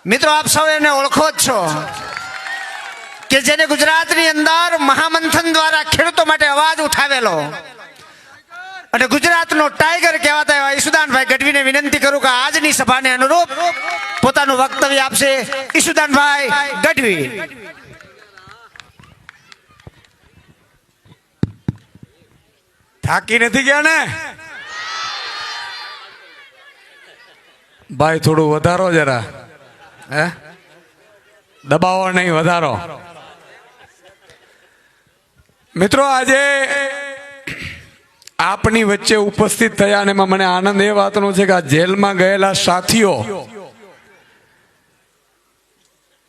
મિત્રો આપ સૌ એને ઓળખો જ છો કે જેને ગુજરાતની અંદર મહામંથન દ્વારા ખેડૂતો માટે અવાજ ઉઠાવેલો અને ગુજરાતનો ટાઈગર કહેવાતા એવા ઈશુદાનભાઈ ગઢવીને વિનંતી કરું કે આજની સભાને અનુરૂપ પોતાનું વક્તવ્ય આપશે ઈશુદાનભાઈ ગઢવી. થાકી નથી ગયા ને ભાઈ? થોડું વધારો જરા, હે દબાવો નહીં, વધારો. મિત્રો આજે આપની વચ્ચે ઉપસ્થિત થયા અને એમાં મને આનંદ એ વાતનો છે કે આ જેલમાં ગયેલા સાથીઓ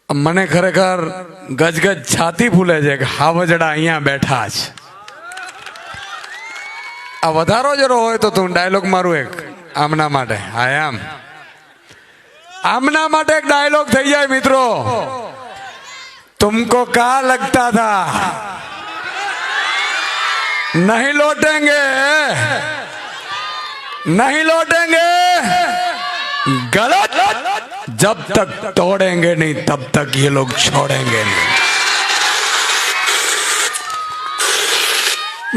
મને ખરેખર ગજગજ છાતી ફૂલે છે કે હાવજડા અહીંયા બેઠા છે. આ વધારો જરો હોય તો તું ડાયલોગ મારું એક આમના માટે. આમના માટે એક ડાયલોગ થઈ જાય મિત્રો. तुमको क्या लगता था नहीं लौटेंगे, नहीं लौटेंगे, गलत. जब तक तोड़ेंगे नहीं तब तक ये लोग छोड़ेंगे नहीं.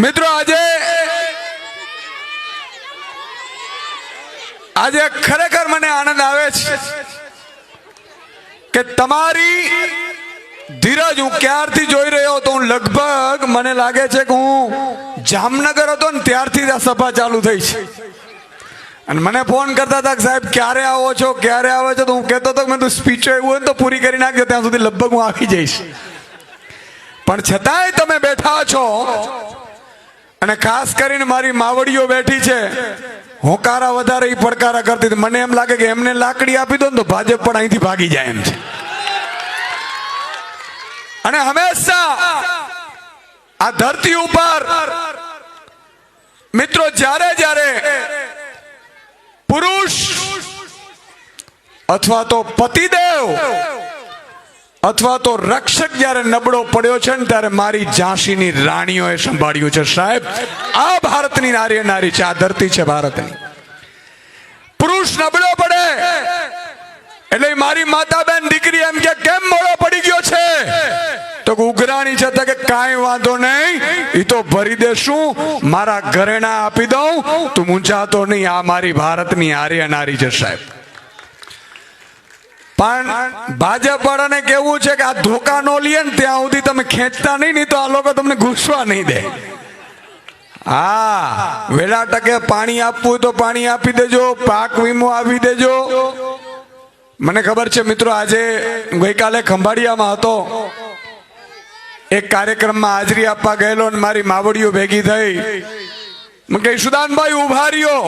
મિત્રો આજે ખરેખર મને આનંદ આવે છે કે તમારી ધીરજ હું ક્યારથી જોઈ રહ્યો હતો. હું લગભગ મને લાગે છે કે હું જામનગર હતો ને ત્યારથી આ સભા ચાલુ થઈ છે. અને મને ફોન કરતા હતા કે સાહેબ ક્યારે આવો છો, ક્યારે આવો છો? તો હું કહેતો હતો કે મેં તો સ્પીચો એવું હોય ને તો પૂરી કરી નાખજો, ત્યાં સુધી લગભગ હું આવી જઈશ. પણ છતાંય તમે બેઠા છો અને ખાસ કરીને મારી માવડીઓ બેઠી છે, હોકારા વધારે એ પડકારા કરતી હતી. મને એમ લાગે કે એમને લાકડી આપી દો ને તો ભાજપ પણ અહીંથી ભાગી જાય એમ છે. અને હંમેશા આ ધરતી ઉપર મિત્રો જ્યારે જ્યારે પુરુષ અથવા તો પતિદેવ અથવા તો રક્ષક જ્યારે નબળો પડ્યો છે ને ત્યારે મારી ઝાંસીની રાણીઓએ સંભાળ્યું છે. સાહેબ આ ભારતની નારી નારી છે, આ ધરતી છે ભારતની. પુરુષ નબળો પડે એટલે મારી માતા બેન દીકરી એમ કે કેમ મોડો પડી ગયો છે? તો ઉઘરાણી છે કે કાંઈ વાંધો નહીં, એ તો ભરી દેશું, મારા ઘરેણા આપી દઉં, તું મૂંઝાતો નહીં. આ મારી ભારતની આર્ય નારી છે સાહેબ. પણ ભાજપ વાળાને કેવું છે કે આ ધોકા નો લે ને ત્યાં સુધી તમે ખેંચતા નહીં તો આ લોકો તમને ઘૂસવા નહીં દે. હા, વેલા ટકે પાણી આપવું તો પાણી આપી દેજો, પાક વીમો આપી દેજો. મને ખબર છે મિત્રો, આજે ગઈકાલે ખંભાળિયામાં હતો, એક કાર્યક્રમમાં હાજરી આપવા ગયેલો ને મારી માવડીઓ ભેગી થઈ. મને કહે ઈશુદાનભાઈ ઉભા રહ્યો.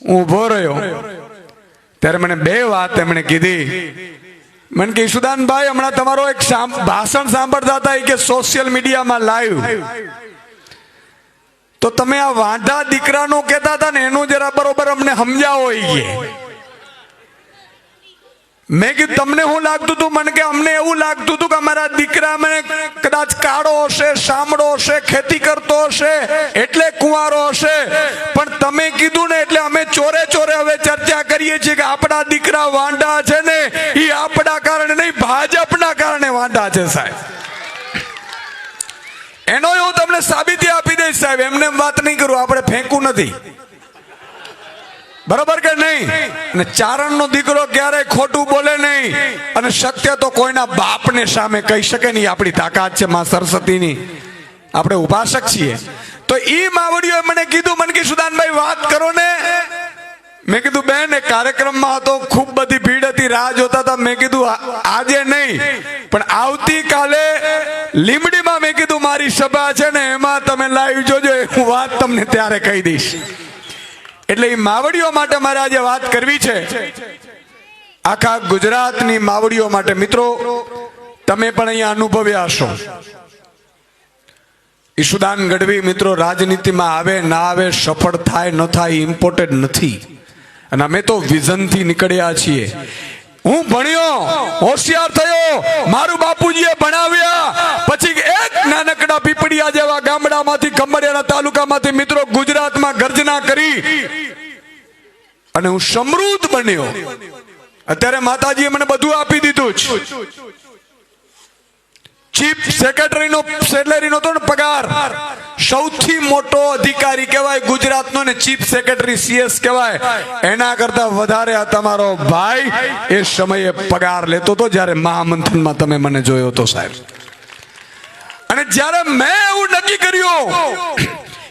હું ઉભો રહ્યો ત્યારે મને બે વાત એમણે કીધી. મને કે ઈશુદાનભાઈ હમણાં તમારો એક ભાષણ સાંભળતા હતા કે સોશિયલ મીડિયામાં લાઈવ, તો તમે આ વાંઢા દીકરાનો કહેતા હતા ને એનું જરા બરોબર અમને સમજાવો. મેં કીધું તમને શું લાગતું હતું? મને કે અમને એવું લાગતું હતું કે અમારા દીકરા મને કદાચ કાળો હશે, શામળો હશે, ખેતી કરતો હશે એટલે કુંવારો હશે. પણ તમે કીધું ને એટલે અમે ચોરે ચોરે હવે ચર્ચા કરીએ છીએ કે આપણા દીકરા વાંઢા છે ને એ આપણા કારણે નહીં, ભાજપના કારણે વાંઢા છે સાહેબ. એનો હું તમને સાબિતી આપી દઈશ સાહેબ. એમને વાત નહીં કરું, આપણે ફેંકવું નથી, બરોબર કે નહીં? અને ચારણનો દીકરો ક્યારેય ખોટું બોલે નહીં અને સત્ય તો કોઈના બાપને સામે કહી શકે નહીં. આપણી તાકાત છે માં સરસ્વતીની, આપણે ઉપાસક છીએ. તો ઈ માવડીઓએ મને કીધું, મને કે ઈશુદાનભાઈ વાત કરો ને. મેં કીધું બેન એક કાર્યક્રમમાં હતો, ખૂબ બધી ભીડ હતી, રાહ જોતા હતા. મેં કીધું આજે નહીં પણ આવતીકાલે લીમડીમાં મેં કીધું મારી સભા છે ને એમાં તમે લાઈવ જોજો, હું વાત તમને ત્યારે કહી દઈશ. એટલે એ માવડીઓ માટે મારે આજે વાત કરવી છે, આખા ગુજરાતની માવડીઓ માટે. મિત્રો તમે પણ અહીંયા અનુભવ્યા હશો, ઈશુદાન ગઢવી મિત્રો રાજનીતિમાં આવે ના આવે, સફળ થાય ન થાય ઇમ્પોર્ટન્ટ નથી. અને અમે તો વિઝનથી નીકળ્યા છીએ. હું ભણ્યો, હોશિયાર થયો, મારું બાપુજીએ ભણાવ્યા, પછી એક નાનકડા પીપળિયા જેવા ગામડામાંથી ખંભાળિયાના તાલુકામાંથી મિત્રો ગુજરાતમાં ગર્જના કરી અને હું સમૃદ્ધ બન્યો. અત્યારે માતાજીએ મને બધું આપી દીધું જ. ચીફ સેક્રેટરીનો સેલેરીનો તો ને પગાર સૌથી મોટો અધિકારી કહેવાય ગુજરાતનો ને ચીફ સેક્રેટરી CS કહેવાય. એના કરતા વધારે આ તમારો ભાઈ એ સમયે પગાર લેતો હતો જ્યારે મહામંથનમાં તમે મને જોયો હતો સાહેબ. અને જ્યારે મેં એવું નક્કી કર્યું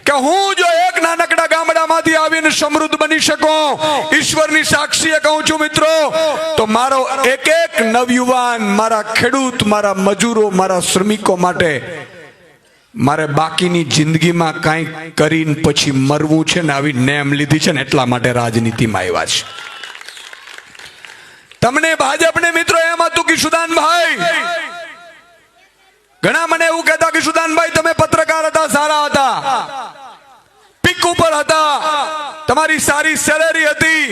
કે હું જો એક નાનકડા ગામડામાંથી આવીને સમૃદ્ધ બની શકું, ઈશ્વરની સાક્ષીએ કહું છું મિત્રો, તો મારો એક એક નવયુવાન, મારા ખેડૂત, મારા મજૂરો, મારા શ્રમિકો માટે મારે બાકીની જિંદગીમાં કંઈક કરીને પછી મરવું છે ને આવી નેમ લીધી છે ને એટલા માટે રાજનીતિમાં આવ્યા છે. તમને ભાજપને મિત્રો એમ હતું કે સુદાનભાઈ, ઘણા મને એવું કહેતા કે સુદાનભાઈ તમે પત્રકાર હતા, સારા હતા, પીક ઉપર હતા, તમારી સારી સેલેરી હતી,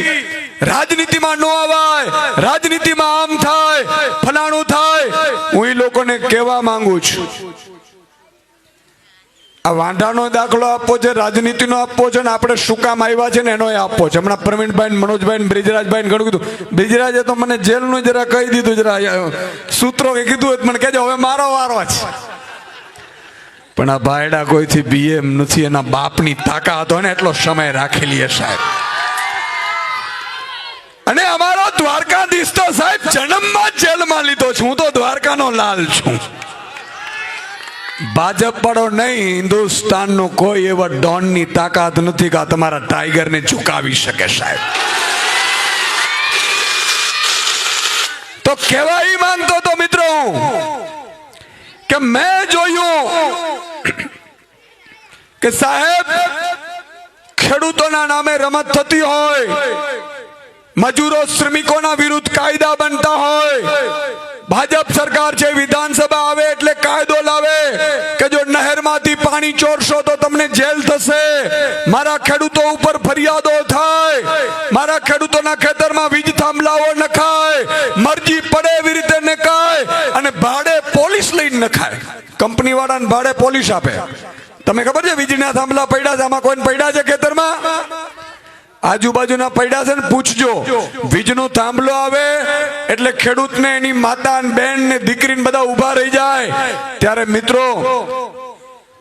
રાજનીતિમાં નો આવાય, રાજનીતિમાં આમ થાય, ફલાણું થાય. હું એ લોકોને કહેવા માંગુ છું, આ વાંઢાનો દાખલો આપવો છે, રાજનીતિનો આપવો છે ને આપણે શું કામ આવ્યા છે ને એનો આપવો છે. હમણાં પ્રવીણભાઈ, મનોજભાઈ, બ્રિજરાજભાઈ ઘણું કીધું. બ્રિજરાજે તો મને જેલનું જરા કહી દીધું, જરા સૂત્રો કે કીધું મને કહેજો હવે મારો વારો છે. પણ આ ભાયડા કોઈથી BM નથી, એના બાપની તાકાત હોય ને એટલો સમય રાખેલી છે સાહેબ. અને અમારો દ્વારકાધીશ તો સાહેબ જન્મમાં જ જેલમાં લીધો છું. હું તો દ્વારકાનો લાલ છું. ભાજપ વાળો નહીં, હિન્દુસ્તાનનો કોઈ એવા ડોનની તાકાત નથી કે આ તમારા ટાઈગરને ઝુકાવી શકે સાહેબ. તો કહેવા ઈ માંગતો તો મિત્રો કે મેં જોયું કે સાહેબ ખેડૂતોના નામે રમત થતી હોય, મજૂરો શ્રમિકોના વિરુદ્ધ કાયદા બનતા હોય. ભાજપ સરકાર છે, વિધાનસભા આવે એટલે કાયદો લાવે કે જો નહેરમાંથી પાણી ચોરશો તો તમને જેલ થશે, મારા ખેડૂતો ઉપર ફરિયાદો થાય, મારા ખેડૂતોના ખેતરમાં વીજ થાંભલાઓ નખાય, મરજી પડે એવી રીતે નખાય, અને ભાડે પોલીસ લઈને નખાય. કંપની વાળાને ભાડે પોલીસ આપે. તમે ખબર છે વીજળીના થાંભલા પડ્યા છે, આમાં કોઈને પડ્યા છે ખેતરમાં? આજુબાજુના પડ્યા છે ને પૂછજો. વીજનો થાંભલો આવે એટલે ખેડૂતને એની માતા, બેન ને દીકરીને બધા ઉભા રહી જાય. ત્યારે મિત્રો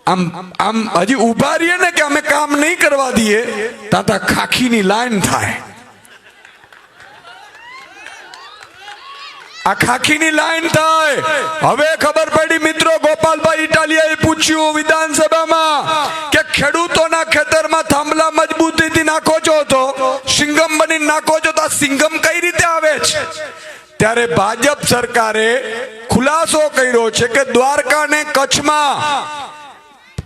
આમ આમ હજી ઉભા રહીએ ને કે અમે કામ નહીં કરવા દઈએ, તાતા ખાખીની લાઈન થાય. આ ખાખીની લાઈન થાય. હવે ખબર પડી મિત્રો, ગોપાલભાઈ ઇટાલિયાએ પૂછ્યું વિધાનસભામાં કે ખેડૂતોના ખેતરમાં થાંભલા મજબૂતીથી નાખો છો તો સિંગમ બની નાખો છો તો આ સિંગમ કઈ રીતે આવે છે? ત્યારે ભાજપ સરકારે ખુલાસો કર્યો છે કે દ્વારકા ને કચ્છમાં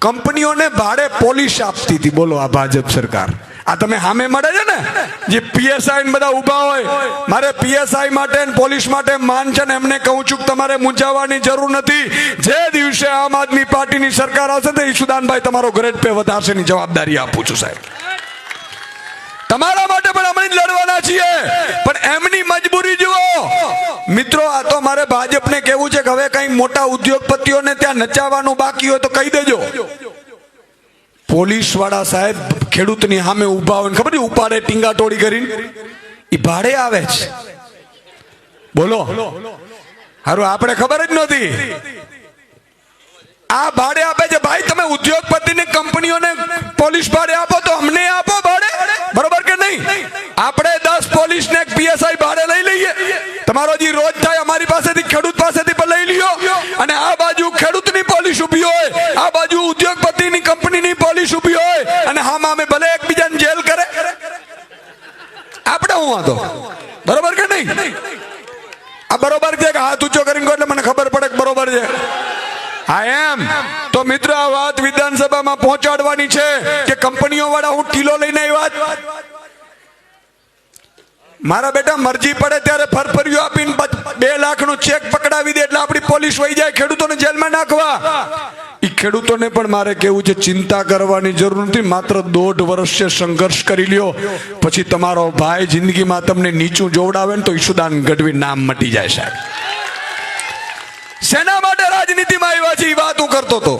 કંપનીઓને ભાડે પોલીસ આપતી હતી. બોલો આ ભાજપ સરકાર. આ તમે સામે મળે છે ને જે PSI બધા ઉભા હોય, મારે PSI માટે ને પોલીસ માટે માન છે ને એમને કહું છું કે તમારે મૂંઝાવાની જરૂર નથી. જે દિવસે આમ આદમી પાર્ટીની સરકાર આવશે તો ઈશુદાનભાઈ તમારો ગ્રેડ પે વધારશે ની જવાબદારી આપું છું સાહેબ. તમારા માટે પણ અમે લડવાના છીએ, પણ એમની મજબૂરી જુઓ મિત્રો. આ તો મારે ભાજપને કહેવું છે કે હવે કઈ મોટા ઉદ્યોગપતિઓને ત્યાં નચાવવાનું બાકી હોય તો કહી દેજો. પોલીસ વાળા સાહેબ ખેડૂતની સામે ઉભા હોય, ખબર છે ઉપાડે ટીંગા ટોળી કરીને, એ ભાડે આવે છે. બોલો હારું, આપણે ખબર જ નહોતી. આ ભાડે આપે છે. ભાઈ તમે ઉદ્યોગપતિને, કંપનીઓને પોલીસ ભાડે આપો તો અમને આપો ભાડે, બરોબર કે નહીં? આપણે 10 પોલીસ ને PSI ભાડે લઈ લઈએ. તમારો જે રોજ થાય અમારી પાસેથી, ખેડૂત પાસેથી પણ લઈ લ્યો. અને આ બાજુ ખેડૂતની પોલીસ ઉભી હોય, આ બાજુ ઉદ્યોગપતિની કંપનીની પોલીસ ઉભી હોય, અને હામાં અમે ભલે એકબીજાને જેલ કરે. આપણે હું વાંધો, બરોબર કે નહીં? આ બરોબર છે કે હાથ ઊંચો કરીને એટલે મને ખબર પડે કે બરોબર છે. હા એમ તો મિત્રો આ વાત વિધાનસભામાં પહોંચાડવાની છે કે કંપનીઓ વાળા હું ઢીલો લઈને આવ્યા. મારા બેટા મરજી પડે ત્યારે ફરફરિયું આપીને 2 લાખનો ચેક પકડાવી દે એટલે આપણી પોલીસ વહી જાય ખેડૂતોને જેલમાં નાખવા. એ ખેડૂતોને પણ મારે કેવું છે, ચિંતા કરવાની જરૂર નથી. માત્ર 1.5 વર્ષ સંઘર્ષ કરી લ્યો, પછી તમારો ભાઈ જિંદગીમાં તમને નીચું જોવડાવે ને તો ઈશુદાન ગઢવી નામ મટી જાય સાહેબ. શેના માટે રાજનીતિમાં આવ્યા છે એ વાત હું કરતો હતો.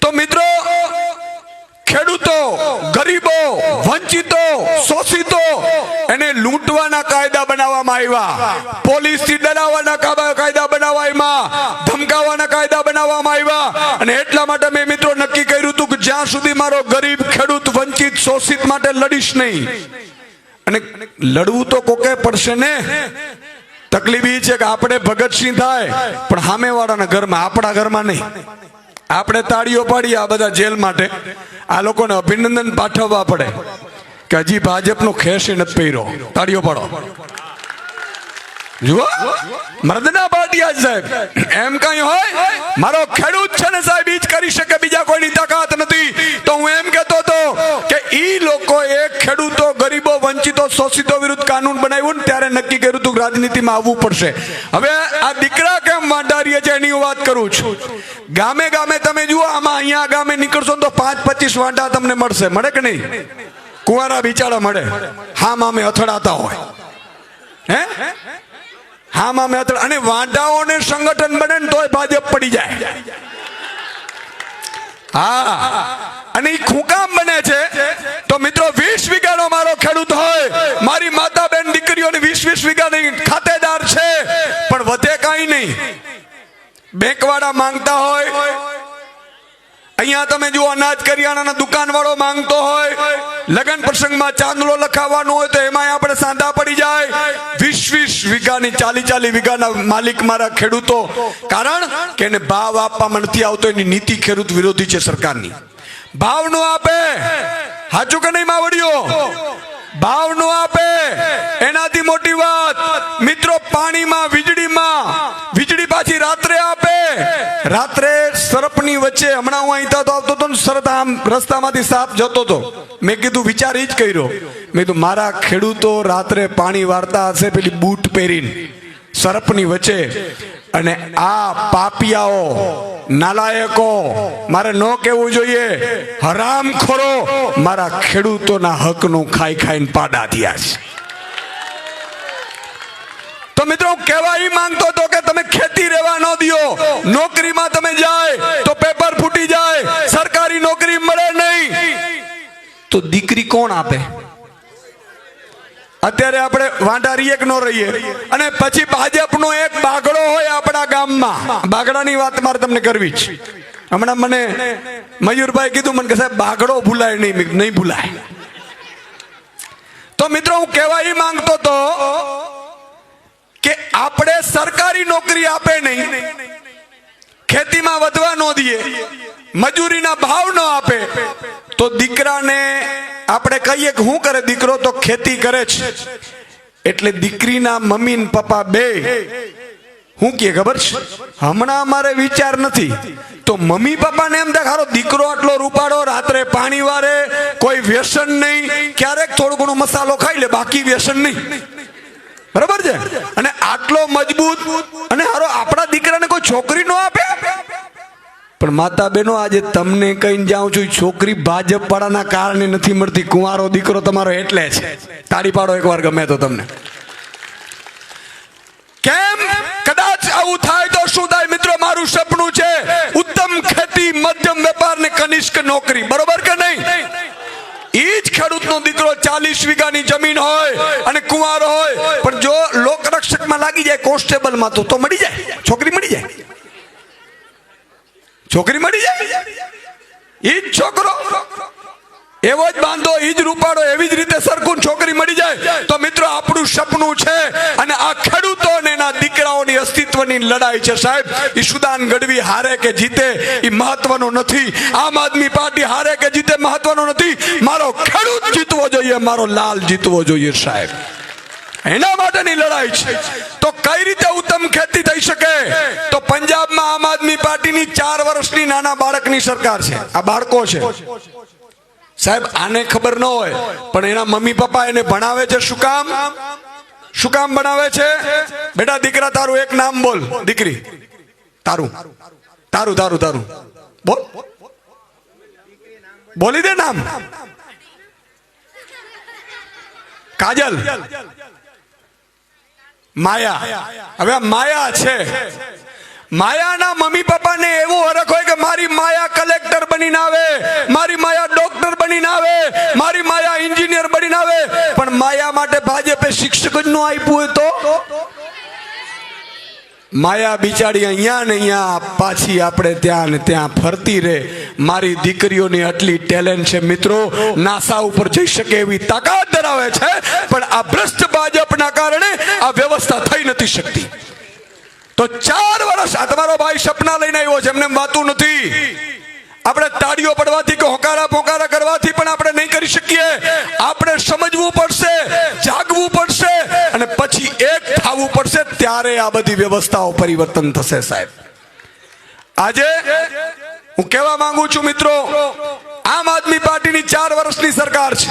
તો મિત્રો ખેડૂતો, ગરીબો, વંચિતો, શોષિતો એને લૂંટવાના કાયદા બનાવવામાં આવ્યા, પોલીસથી ડરાવવાના કાયદા બનાવવામાં, ધમકાવવાના કાયદા બનાવવામાં આવ્યા. અને એટલા માટે મેં મિત્રો નક્કી કર્યું હતું કે જ્યાં સુધી મારો ગરીબ, ખેડૂત, વંચિત, શોષિત માટે લડીશ નહીં. અને લડવું તો કોકે પડશે ને. તકલીફ એ છે કે આપણે ભગતસિંહ થાય પણ સામેવાળાના ઘરમાં, આપણા ઘરમાં નહીં. આપણે તાળીઓ પાડીએ આ બધા જેલ માટે, આ લોકોને અભિનંદન પાઠવવા પડે કે હજી ભાજપનો ખેસ નથી પહેર્યો, તાળીઓ પાડો. જુઓ મર્દના પાટિયા સાહેબ, એમ કઈ હોય મારો ખેડૂત છે ને સાહેબ ઈ જ કરી શકે, બીજા કોઈની તાકાત નથી. તો હું એમ કહેતો હતો કે ઈ લોકો એક ખેડૂતો, ગરીબો, વંચિતો, શોષિતો વિરુદ્ધ કાનૂન બનાવ્યું ને ત્યારે નક્કી કર્યું હતું રાજનીતિમાં આવવું પડશે. હવે આ દીકરા કેમ વાંઢારીએ છે એની વાત કરું છું. ગામે ગામે તમે જુઓ, આમાં અહીંયા ગામે નીકળશો તો 5-25 વાંઢા તમને મળશે, મળે કે નહીં? કુંવારા બિચારા મળે, હા મામે અથડાતા હોય, હે હા મામે અથડા. અને વાંઢાઓને સંગઠન બને ને તોય ભાજપ પડી જાય. હા, અને ઈ ખુકામ બને છે. તો મિત્રો 20 વીઘાનો મારો ખેડૂત હોય, મારી માતા બેન દીકરીઓની 20-20 વીઘાની ખાતેદાર છે, પણ વધે કાંઈ નહીં. બેંકવાળા માંગતા હોય, અહીંયા તમે જુઓ અનાજ કરિયાણાના દુકાનવાળો માંગતો હોય, લગ્ન પ્રસંગમાં ચાંદલો લખાવવાનો હોય તો એમાં આપણે સાંધા પડી જાય. 20-20 વીઘાની, 40-40 વીઘાના માલિક મારા ખેડૂતો. કારણ કે એને ભાવ આપવામાં નથી આવતો, એની નીતિ ખેડૂત વિરોધી છે સરકારની. ભાવ નો આપે, સાચું કે નહીં માવડીઓ? ભાવ નો આપે એનાથી મોટી વાત મિત્રો પાણીમાં, વીજળીમાં, વીજળી પાછી રાત્રે આપે. રાત્રે સરપની વચ્ચે, હમણાં હું અહીં આવતો હતો ને, સરત આમ રસ્તામાંથી સાપ જતો હતો. મેં કીધું, વિચાર એ જ કર્યો, મેં કીધું મારા ખેડૂતો રાત્રે પાણી વારતા હશે પેલી બૂટ પહેરીને સરપની વચ્ચે, અને આ પાપિયાઓ, નાલાયકો, મારે ન કહેવું જોઈએ, હરામખોરો મારા ખેડૂતોના હકનું ખાઈ ખાઈને પાડા થયા છે. તો મિત્રો હું કહેવા ઈ માંગતો હતો કે તમે ખેતી રહેવા ન દિયો. નોકરીમાં તમે જાય તો પેપર ફૂટી જાય, સરકારી નોકરી મળે નહીં તો દીકરી કોણ આપે? અત્યારે આપણે વાંઢા રહીએ કે ન રહીએ. અને પછી ભાજપનો એક બાગડો હોય આપણા ગામમાં, બાગડાની વાત મારે તમને કરવી છે. હમણાં મને મયુરભાઈ કીધું, મને કે સાહેબ બાગડો ભૂલાય નહીં. નહીં ભૂલાય. તો મિત્રો હું કહેવા ઈ માંગતો હતો કે આપણે સરકારી નોકરી આપે નહીં, ખેતીમાં વધવા ન દઈએ, મજૂરીના ભાવ ન આપે, તો દીકરાને આપણે કહીએ કે શું કરે દીકરો? તો ખેતી કરે છે. એટલે દીકરીના મમ્મી ને પપ્પા બે શું કહે ખબર છે? હમણાં અમારે વિચાર નથી. તો મમ્મી પપ્પાને એમ થાય હારો દીકરો આટલો રૂપાળો, રાત્રે પાણી વારે, કોઈ વ્યસન નહીં, ક્યારેક થોડો ઘણો મસાલો ખાઈ લે, બાકી વ્યસન નહીં. બરાબર છે? અને આટલો મજબૂત, અને હારો આપણા દીકરાને કોઈ છોકરી ન આપે. પણ માતા બહેનો, આજે તમને કહીને જાઉં છું, છોકરી ભાજપ વાળાના કારણે નથી મળતી. કુંવારો દીકરો તમારો એટલે છે. તાળી પાડો એકવાર ગમે તો તમને. કેમ? કદાચ આવું થાય તો શું થાય મિત્રો? મારું સપનું છે ઉત્તમ ખેતી, મધ્યમ વેપાર ને કનિષ્ક નોકરી. બરોબર કે નહીં? ઈ જ ખેડૂતનો દીકરો 40 વીઘાની જમીન હોય અને કુંવારો હોય, પણ જો લોકરક્ષકમાં લાગી જાય, કોન્સ્ટેબલમાં, તો મળી જાય, છોકરી મળી જાય. છોકરી મળી જાય. ઈ જ છોકરો એવો જ બાંધો, ઈ જ રૂપાડો, એવી જ રીતે સરખું છોકરી મળી જાય. તો મિત્રો આપણું સપનું છે, અને આ ખેડૂતો અને એના દીકરાઓની અસ્તિત્વની લડાઈ છે સાહેબ. ઈશુદાન ગઢવી હારે કે જીતે એ મહત્વનું નથી, આમ આદમી પાર્ટી હારે કે જીતે મહત્વનું નથી. મારો ખેડૂત જીતવો જોઈએ, મારો લાલ જીતવો જોઈએ સાહેબ. એના માટેની લડાઈ છે. તો કઈ રીતે ઉત્તમ ખેતી થઈ શકે? તો પંજાબમાં આમ આદમી પાર્ટીની 4 વર્ષની નાના બાળકની સરકાર છે. આ બાળકો છે સાહેબ, આને ખબર ન હોય, પણ એના મમ્મી પપ્પા એને ભણાવે છે. શું કામ? શું કામ ભણાવે છે? બેટા દીકરા તારું એક નામ બોલ. દીકરી તારું તારું તારું તારું બોલ, બોલી દે નામ. કાજલ, માયા. હવે આ માયા છે. માયાના મમ્મી પપ્પાને એવો હરખ હોય કે મારી માયા કલેક્ટર બનીને આવે, મારી માયા ડોક્ટર બનીને આવે, મારી માયા એન્જિનિયર બનીને આવે, પણ માયા માટે ભાજપે શિક્ષક જ ન આપ્યું હોય તો માયા બિચારી અહીંયા ને અહીંયા પાછી આપણે ત્યાં ને ત્યાં ફરતી રહે. મારી દીકરીઓની આટલી ટેલેન્ટ છે મિત્રો, નાસા ઉપર જઈ શકે એવી તાકાત ધરાવે છે, પણ આ ભ્રષ્ટ ભાજપના કારણે આ વ્યવસ્થા થઈ નથી શકતી. તો 4 વર્ષ આ તમારો ભાઈ સપના લઈને આવ્યો છે, એમને વાતું નથી. આપણે તાળીઓ પડવાથી કે હોકારા પોકારા કરવાથી પણ આપણે નહીં કરી શકીએ. આપણે સમજવું પડશે, જાગવું પડશે અને પછી એક થવું પડશે, ત્યારે આ બધી વ્યવસ્થાઓ પરિવર્તન થશે. સાહેબ, આજે હું કહેવા માંગુ છું મિત્રો, આમ આદમી પાર્ટીની 4 વર્ષની સરકાર છે.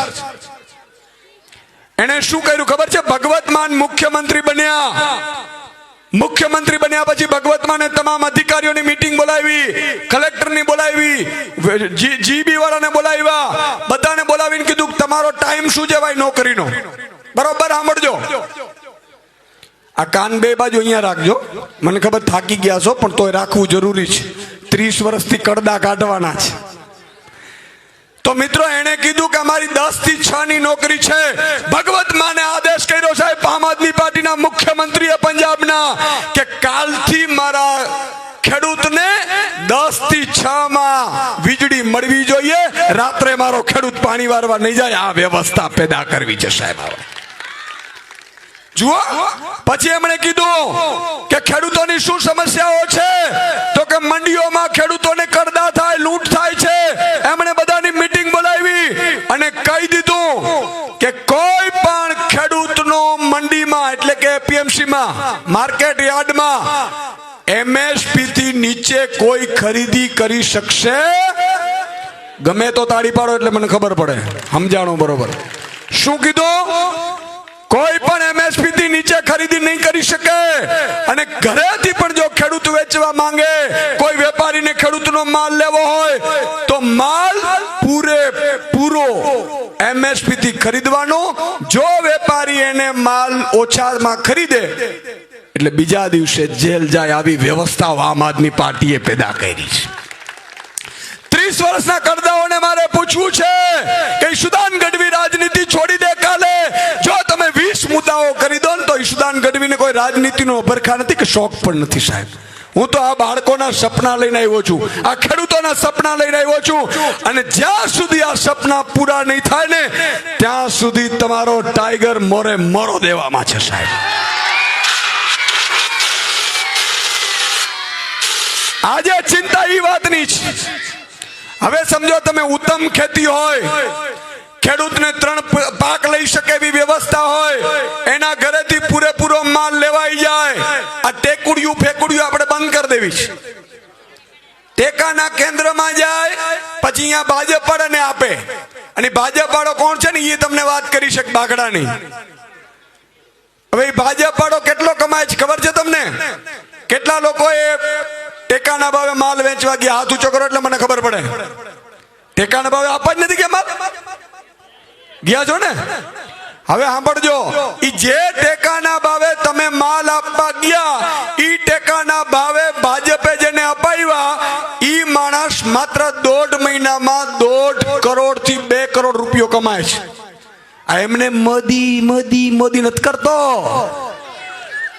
એને શું કર્યું ખબર છે? ભગવત માન મુખ્યમંત્રી બન્યા. મુખ્યમંત્રી બન્યા પછી ભગવત માને તમામ અધિકારીઓની મીટિંગ બોલાવી, કલેક્ટરની બોલાવી, જીબી વાળાને બોલાવ્યા, બધાને બોલાવીને કીધું તમારો ટાઈમ શું છે ભાઈ નોકરીનો, બરોબર સાંભળજો. આ કાન બે બાજુ અહીંયા રાખજો, મને ખબર થાકી ગયા છો પણ તોય રાખવું જરૂરી છે. 30 વર્ષથી કડદા કાઢવાના છે. તો મિત્રો એને કીધું કે અમારી 10 થી 6 ની નોકરી છે. ભગવત માને આદેશ કર્યો સાહેબ આમ આદમી પાર્ટીના મુખ્યમંત્રીએ પંજાબના કે કાલથી મારા ખેડૂતને 10 થી 6 માં વીજળી મળવી જોઈએ, રાત્રે મારો ખેડૂત પાણી વારવા નહીં જાય. આ વ્યવસ્થા પેદા કરવી છે સાહેબ. જુઓ, પછી એમણે કીધું કે ખેડૂતોની શું સમસ્યાઓ છે, તો કે મંડીઓમાં ખેડૂતોને કરદા થાય, લૂંટ થાય છે. એમણે બધાની મીટિંગ બોલાવી અને કહી દીધું કે કોઈ પણ ખેડૂતનો મંડીમાં એટલે કે એપીએમસી માં, માર્કેટ યાર્ડમાં એમએસપી થી નીચે કોઈ ખરીદી કરી શકશે? ગમે તો તાળી પાડો એટલે મને ખબર પડે, સમજાણો બરોબર. શું કીધું? કોઈ પણ એમએસપી થી નીચે ખરીદી નહીં કરી શકે. અને ઘરેથી પણ જો ખેડૂત વેચવા માંગે, કોઈ વેપારીને ખેડૂતનો માલ લેવો હોય તો માલ પૂરો એમએસપી થી ખરીદવાનો. જો વેપારી એને માલ ઓછામાં ખરીદે એટલે બીજા દિવસે જેલ જાય. આવી વ્યવસ્થાઓ આમ આદમી પાર્ટીએ પેદા કરી છે. 30 વર્ષના કરદાઓને મારે પૂછવું છે કે ઈશુદાન ગઢવી રાજનીતિ છોડી દે કાલે. જો તમે 20 મુદ્દાઓ કરી દો ને તો ઈશુદાન ગઢવીને કોઈ રાજનીતિનો ભરખા નથી કે શોખ પણ નથી સાહેબ. હું તો આ બાળકોના સપના લઈને આવ્યો છું, આ ખેડૂતોના સપના લઈને આવ્યો છું. અને જ્યાં સુધી આ સપના પૂરા નહીં થાય ને ત્યાં સુધી તમારો ટાઈગર મોરે મોરો દેવામાં છે સાહેબ. આજે ચિંતા એ વાતની છે. હવે સમજો તમે ઉત્તમ ખેતી હોય, ખેડૂતને 3 પાક લઈ શકે એવી વ્યવસ્થા હોય, એના ઘરેથી પૂરેપૂરો માલ લેવાઈ જાય. આ ટેકુડિયું ફેકુડિયું આપણે બંધ કરી દેવી છે. ટેકાના કેન્દ્રમાં જાય પછી અહીંયા ભાજપ વાળાને આપે. અને ભાજપ વાળો કોણ છે ને એ તમને વાત કરી શકે બાગડાની. હવે ભાજપ વાળો કેટલો કમાય છે ખબર છે તમને? કેટલા લોકો એ ટેકાના ભાવે માલ વેચવા ગયા, હાથ ઊંચો કરો એટલે મને ખબર પડે. ટેકાના ભાવે આપવા જ નથી ગયા માલ, ગયા છો ને? હવે સાંભળજો, જે ટેકાના ભાવે તમે માલ આપવા ગયા, ઈ ટેકાના ભાવે ભાજપે જેને અપાવ્યા, ઈ માણસ માત્ર 1.5 મહિનામાં 1.5 કરોડ થી 2 કરોડ રૂપિયો કમાય છે. આ એમને મોદી નથી કરતો,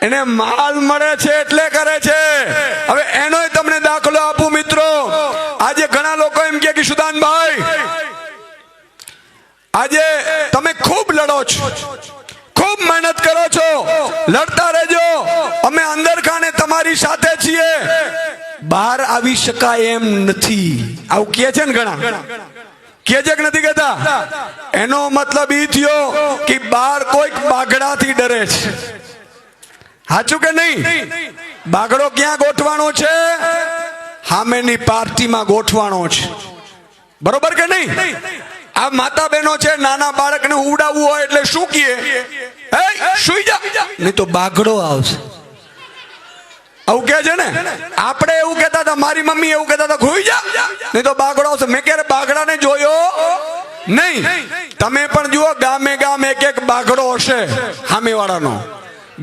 એને માલ મળે છે એટલે કરે છે. હવે એનો તમને દાખલો આપું મિત્રો. આજે ઘણા લોકો એમ કે ઈશુદાનભાઈ આજે તમે ખૂબ લડો છો, ખૂબ મહેનત કરો છો, લડતા રહેજો, અમે અંદર ખાને તમારી સાથે છીએ. બહાર આવી શકાય એમ નથી, આવું કહે છે ને ઘણા, કહે છે કે નથી કહેતા? એનો મતલબ એ થયો કે બહાર કોઈક બાગડાથી ડરે છે. સાચું કે નહીં? બાગડો ક્યાં ગોઠવાનો છે? સામેની પાર્ટીમાં ગોઠવાનો છે. બરોબર કે નહીં? આ માતા બહેનો છે, નાના બાળકને ઉડાવવું હોય એટલે શું કહે? સુઈ જા, નહીં તો બાગડો આવશે. આવું કહે છે ને? આપણે એવું કહેતા હતા, મારી મમ્મી એવું કહેતા હતા, સુઈ જા નહીં તો બાગડો આવશે. મેં ક્યારે બાગડાને જોયો નહીં. તમે પણ જુઓ, ગામે ગામ એક બાગડો હશે સામેવાળાનો,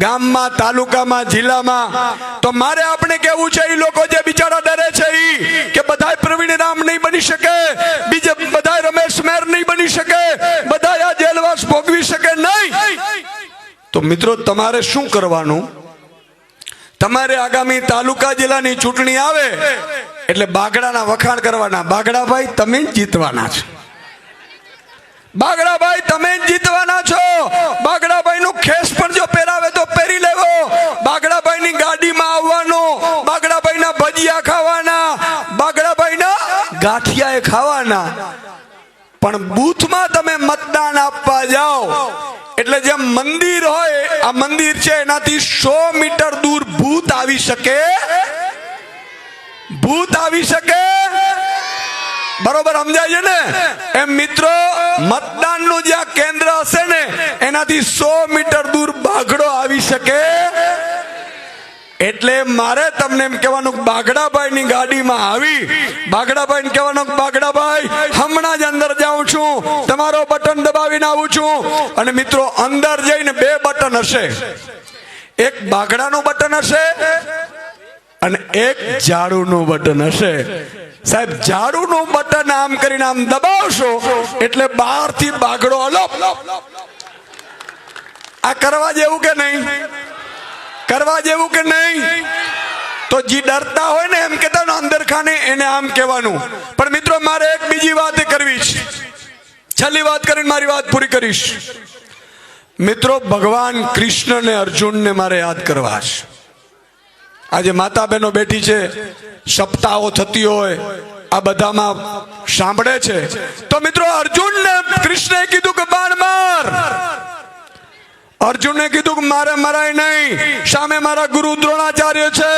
ગામમાં, તાલુકામાં, જિલ્લામાં. તો મારે આપણે કેવું છે, એ લોકો જે બિચારા ડરે છે કે બધાય પ્રવીણ રામ નહીં બની શકે, બીજે બધાય રમેશ વોચમેન નહીં બની શકે, બધા આ જેલવાસ ભોગવી શકે નહીં. તો મિત્રો તમારે શું કરવાનું? તમારે આગામી તાલુકા જિલ્લાની ચૂંટણી આવે એટલે બાગડાના વખાણ કરવાના. બાગડાભાઈ તમે જ જીતવાના છો, બાગડાભાઈ તમે જ જીતવાના છો. બાગડાભાઈ નું ખેસ પણ જો પહેરાવે તો પહેરી લેવો, બાગડાભાઈ ની ગાડીમાં આવવાનો, બાગડાભાઈ ના ભજીયા ખાવાના, બાગડાભાઈ ના ગાંઠિયા ખાવાના. પણ બૂથમાં તમે મતદાન આપવા જાઓ એટલે જેમ મંદિર હોય, આ મંદિર છે એનાથી 100 મીટર દૂર ભૂત આવી શકે, ભૂત આવી શકે. બરોબર સમજાય છે ને? એમ મિત્રો મતદાનનું જ્યાં કેન્દ્ર હશે ને એનાથી 100 મીટર દૂર બાગડો આવી શકે. એટલે મારે તમને એમ કહેવાનું કે બાગડાભાઈ ની ગાડીમાં આવી બાગડાભાઈ ને કહેવાનું કે બાગડાભાઈ હમણાં જ અંદર જાઉં છું, તમારો બટન દબાવીને આવું છું. અને મિત્રો અંદર જઈને 2 બટન હશે, એક બાગડાનું બટન હશે અને એક ઝાડુનું બટન હશે. સાહેબ ઝાડુનું બટન આમ કરીને આમ દબાવશો એટલે બહારથી બાગડો અલોપ. આ કરવા જેવું કે નહીં? કરવા જેવું કે નહીં? તો જે ડરતા હોય ને એમ કહેતા ને અંદર ખાને એને આમ કહેવાનું. પણ મિત્રો મારે એક બીજી વાત કરવી છે, છેલ્લી વાત કરીને મારી વાત પૂરી કરીશ. મિત્રો ભગવાન કૃષ્ણ ને અર્જુન ને મારે યાદ કરવા છે. આજે માતા બહેનો બેઠી છે, સપ્તાહો થતી હોય, આ બધામાં સાંભળે છે. તો મિત્રો અર્જુન ને કૃષ્ણએ કીધું કે બાણ માર. અર્જુને કીધું કે મારે મરાય નહીં, સામે મારા ગુરુ દ્રોણાચાર્ય છે,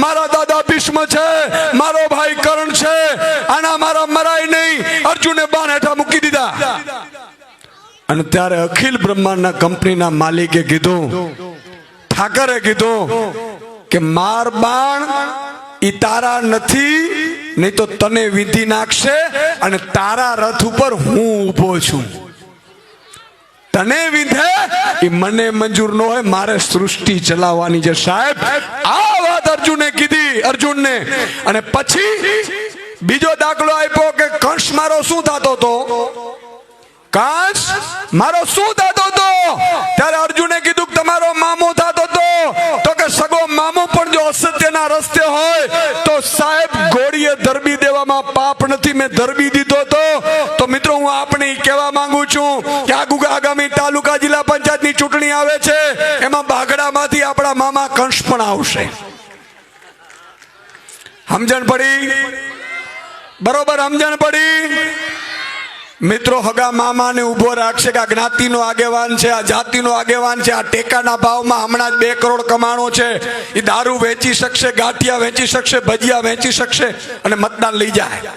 મારા દાદા ભીષ્મ છે, મારો ભાઈ કર્ણ છે, આના મારા મરાય નહીં. અર્જુને બાણ હેઠા મૂકી દીધા. અને ત્યારે અખિલ બ્રહ્માંડના કંપનીના માલિકે કીધું, ઠાકરે કીધું કે માર બાણ ઈ તારા નથી, નહીં તો તને વિધિ નાખશે. અને તારા રથ ઉપર હું ઊભો છું, તને વિધે એ મને મંજૂર ન હોય, મારે સૃષ્ટિ ચલાવવાની છે. સાહેબ આ વાત અર્જુને કીધી, અર્જુનને. અને પછી બીજો દાખલો આપ્યો કે કંસ મારો શું થતો હતો, કંસ મારો શું થતો હતો? ત્યારે અર્જુને કીધું કે તમારો મામો થતો હતો. તો કે સગો મામો પણ જો અસત્યના રસ્તે હોય તો સાહેબ ગોળીએ ધરબી દેવામાં પાપ નથી, મેં ધરબી દીધો હતો. તો મિત્રો હું આપણે કહેવા માંગુ છું કે આગામી તાલુકા જિલ્લા પંચાયતની ચૂંટણી આવે છે, એમાં બાગડામાંથી આપણા મામા કંસ પણ આવશે. સમજણ પડી? બરોબર સમજણ પડી? મિત્રો હગા મામાને ઉભો રાખશે કે આ જ્ઞાતિનો આગેવાન છે, આ જાતિનો આગેવાન છે, આ ટેકાના ભાવમાં હમણાં જ 2 કરોડ કમાણો છે, એ દારૂ વેચી શકશે, ગાંઠિયા વેચી શકશે, ભજીયા વેચી શકશે અને મતદાન લઈ જાય.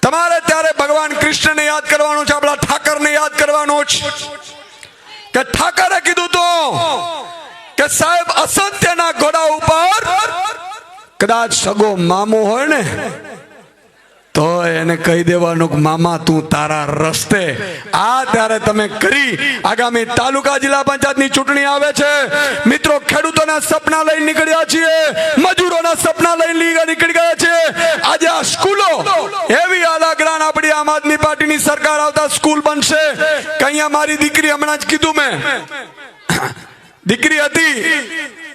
તમારે ત્યારે ભગવાન કૃષ્ણને યાદ કરવાનું છે, આપણા ઠાકરને યાદ કરવાનું છે કે ઠાકરે કીધું તો કે સાહેબ અસત્યના ઘોડા ઉપર કદાચ સગો મામો હોય ને તો એને કહી દેવાનું કે મામા તું તારા રસ્તે. આ ત્યારે તમે કરી. આગામી તાલુકા જિલ્લા પંચાયતની ચૂંટણી આવે છે. મિત્રો ખેડૂતોના સપના લઈને નીકળ્યા છીએ, મજૂરોના સપના લઈને નીકળી ગયા છે. આજે આ સ્કૂલો એવી આલાગ્રાન આપણી આમ આદમી પાર્ટીની સરકાર આવતા સ્કૂલ બનશે કે અહીંયા મારી દીકરી, હમણાં જ કીધું મેં, દીકરી હતી,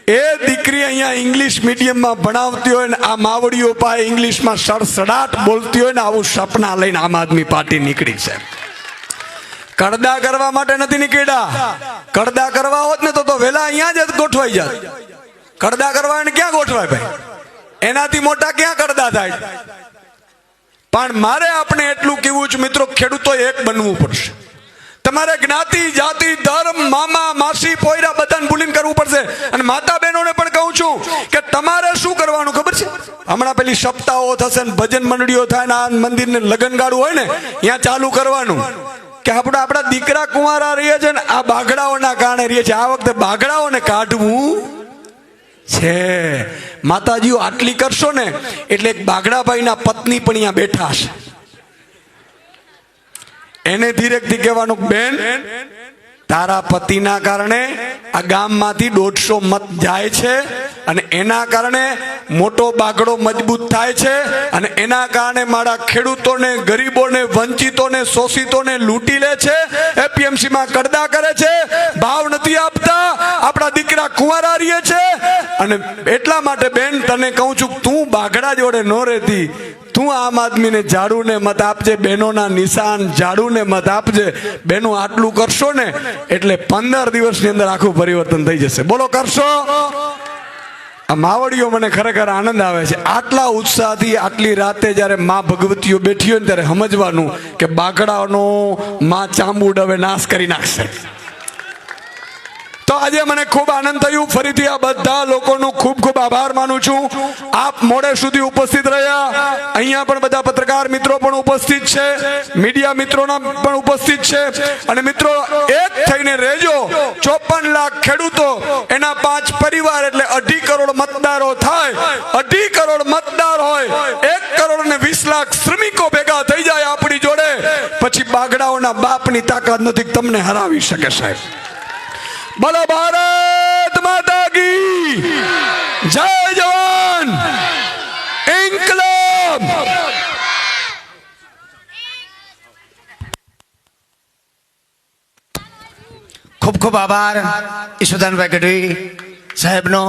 એ દીકરી અહીંયા ઇંગ્લિશ મીડિયમમાં ભણાવતી હોય ને આ માવડીઓ પાસે ઇંગ્લિશમાં સડસડાટ બોલતી હોય ને આવું સપના લઈને આમ આદમી પાર્ટી નીકળી છે. કડદા કરવા માટે નથી નીકળ્યા. કડદા કરવા હોત ને તો વેલા અહીંયા જ ગોઠવાઈ જાત. કડદા કરવા એને ક્યાં ગોઠવાય ભાઈ? એનાથી મોટા ક્યાં કડદા થાય? પણ મારે આપણે એટલું કહેવું છે મિત્રો, ખેડૂતો એક બનવું પડશે. તમારે જ્ઞાતિ, જાતિ, ધર્મ, મામા, માસી, પોયરા બધાને ભૂલીને કરવું પડશે. અને માતા બહેનોને પણ કહું છું કે તમારે શું કરવાનું ખબર છે? હમણાં પેલી સપ્તાહો થશે ને ભજન મંડળીઓ થાય ને આ મંદિરને લગનગાળું હોય ને ત્યાં ચાલુ કરવાનું કે આપણા દીકરા કુંવારા રહીએ છે ને આ બાગડાઓના કારણે રહીએ છે. આ વખતે બાગડાઓને કાઢવું છે. માતાજીઓ આટલી કરશો ને એટલે એક બાગડાભાઈના પત્ની પણ અહીંયા બેઠા છે, એને ધીરેકથી કહેવાનું બેન તારા પતિના કારણે આ ગામમાંથી 150 મત જાય છે અને એના કારણે મોટો બાગડો મજબૂત થાય છે અને એના કારણે મારા ખેડૂતોને, ગરીબોને, વંચિતોને, શોષિતોને લૂંટી લે છે, એપીએમસી માં કડદા કરે છે, ભાવ નથી આપતા, આપણા દીકરા કુંવારા રહીએ છે. અને એટલા માટે બેન તને કહું છું, તું બાગડા જોડે ન રહેતી, તું આમ આદમીને ઝાડુને મત આપજે, બહેનોના નિશાન ઝાડુને મત આપજે. બહેનો આટલું કરશો ને એટલે 15 દિવસની અંદર આખું પરિવર્તન થઈ જશે. બોલો કરશો? આ માવડીઓ મને ખરેખર આનંદ આવે છે. આટલા ઉત્સાહથી આટલી રાતે જ્યારે મા ભગવતીઓ બેઠી હોય ને ત્યારે સમજવાનું કે બાગડાનો મા ચાંબુડ હવે નાશ કરી નાખશે. તો આજે મને ખૂબ આનંદ થયું. ફરીથી આ બધા લોકોનો ખૂબ ખૂબ આભાર માનું છું. આપ મોડે સુધી ઉપસ્થિત રહ્યા. અહીંયા પણ બધા પત્રકાર મિત્રો પણ ઉપસ્થિત છે, મીડિયા મિત્રોના પણ ઉપસ્થિત છે. અને મિત્રો એક થઈને રહેજો. 54 લાખ ખેડૂતો, એના 5 પરિવાર એટલે 2.5 કરોડ મતદારો થાય. 2.5 કરોડ મતદાર હોય, 1 કરોડ અને 20 લાખ શ્રમિકો ભેગા થઈ જાય આપણી જોડે, પછી બાગડાઓના બાપની તાકાત નથી તમને હરાવી શકે સાહેબ. બોલો ભારત માતા કી જય. જવાન ઇન્કલાબ. ખૂબ ખૂબ આભાર ઈશુદાનભાઈ ગઢવી સાહેબનો.